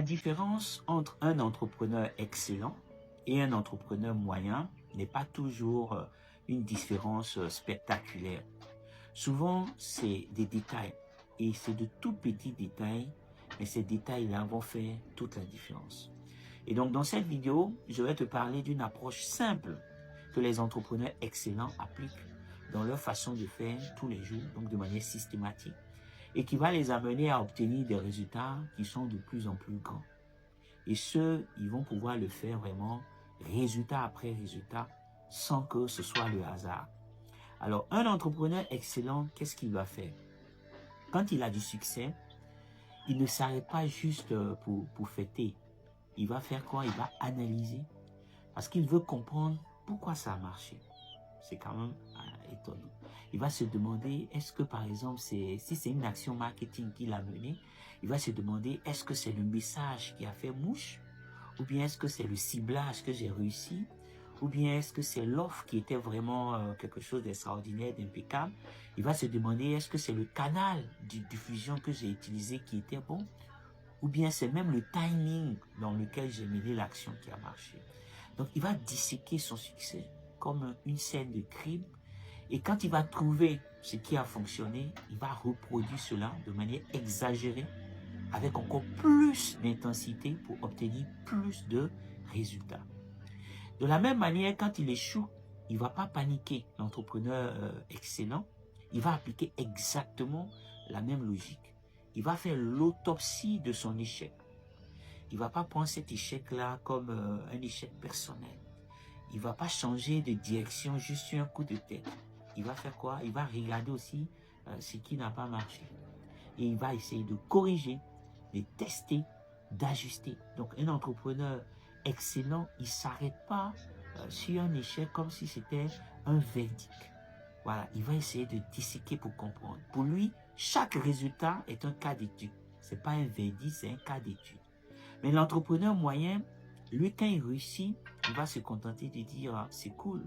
La différence entre un entrepreneur excellent et un entrepreneur moyen n'est pas toujours une différence spectaculaire. Souvent, c'est des détails et c'est de tout petits détails, mais ces détails-là vont faire toute la différence. Et donc, dans cette vidéo, je vais te parler d'une approche simple que les entrepreneurs excellents appliquent dans leur façon de faire tous les jours, donc de manière systématique, et qui va les amener à obtenir des résultats qui sont de plus en plus grands. Et ils vont pouvoir le faire vraiment résultat après résultat, sans que ce soit le hasard. Alors, un entrepreneur excellent, qu'est-ce qu'il va faire? Quand il a du succès, il ne s'arrête pas juste pour fêter. Il va faire quoi? Il va analyser, parce qu'il veut comprendre pourquoi ça a marché. C'est quand même étonnant. Il va se demander, est-ce que par exemple, si c'est une action marketing qu'il a menée, il va se demander, est-ce que c'est le message qui a fait mouche? Ou bien est-ce que c'est le ciblage que j'ai réussi? Ou bien est-ce que c'est l'offre qui était vraiment quelque chose d'extraordinaire, d'impeccable? Il va se demander, est-ce que c'est le canal de diffusion que j'ai utilisé qui était bon? Ou bien c'est même le timing dans lequel j'ai mené l'action qui a marché? Donc il va disséquer son succès comme une scène de crime. Et quand il va trouver ce qui a fonctionné, il va reproduire cela de manière exagérée, avec encore plus d'intensité pour obtenir plus de résultats. De la même manière, quand il échoue, il ne va pas paniquer. L'entrepreneur excellent, il va appliquer exactement la même logique. Il va faire l'autopsie de son échec. Il ne va pas prendre cet échec-là comme un échec personnel. Il ne va pas changer de direction juste sur un coup de tête. Il va faire quoi? Il va regarder aussi ce qui n'a pas marché. Et il va essayer de corriger, de tester, d'ajuster. Donc, un entrepreneur excellent, il ne s'arrête pas sur un échec comme si c'était un verdict. Voilà, il va essayer de disséquer pour comprendre. Pour lui, chaque résultat est un cas d'étude. Ce n'est pas un verdict, c'est un cas d'étude. Mais l'entrepreneur moyen, lui, quand il réussit, il va se contenter de dire ah, c'est cool,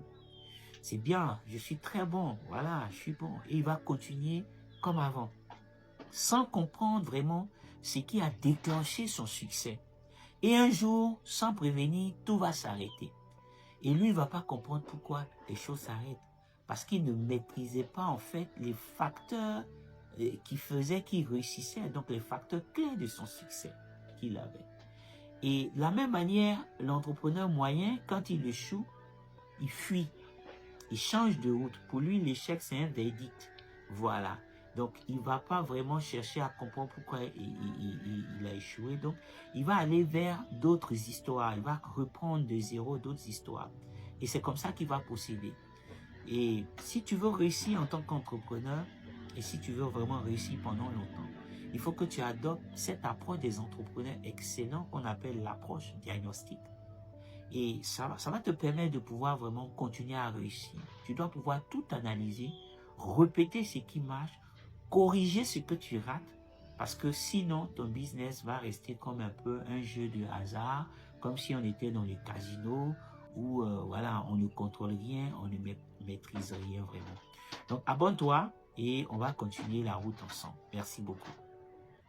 c'est bien, je suis très bon, voilà, je suis bon. Et il va continuer comme avant, sans comprendre vraiment ce qui a déclenché son succès. Et un jour, sans prévenir, tout va s'arrêter. Et lui, il ne va pas comprendre pourquoi les choses s'arrêtent. Parce qu'il ne maîtrisait pas en fait les facteurs qui faisaient qu'il réussissait, donc les facteurs clés de son succès qu'il avait. Et de la même manière, l'entrepreneur moyen, quand il échoue, il fuit, il change de route. Pour lui, l'échec, c'est un verdict. Voilà. Donc, il ne va pas vraiment chercher à comprendre pourquoi il a échoué. Donc, il va aller vers d'autres histoires. Il va reprendre de zéro d'autres histoires. Et c'est comme ça qu'il va procéder. Et si tu veux réussir en tant qu'entrepreneur, et si tu veux vraiment réussir pendant longtemps, il faut que tu adoptes cette approche des entrepreneurs excellents qu'on appelle l'approche diagnostique. Et ça va te permettre de pouvoir vraiment continuer à réussir. Tu dois pouvoir tout analyser, répéter ce qui marche, corriger ce que tu rates, parce que sinon, ton business va rester comme un peu un jeu de hasard, comme si on était dans le casino, où voilà, on ne contrôle rien, on ne maîtrise rien vraiment. Donc, abonne-toi et on va continuer la route ensemble. Merci beaucoup.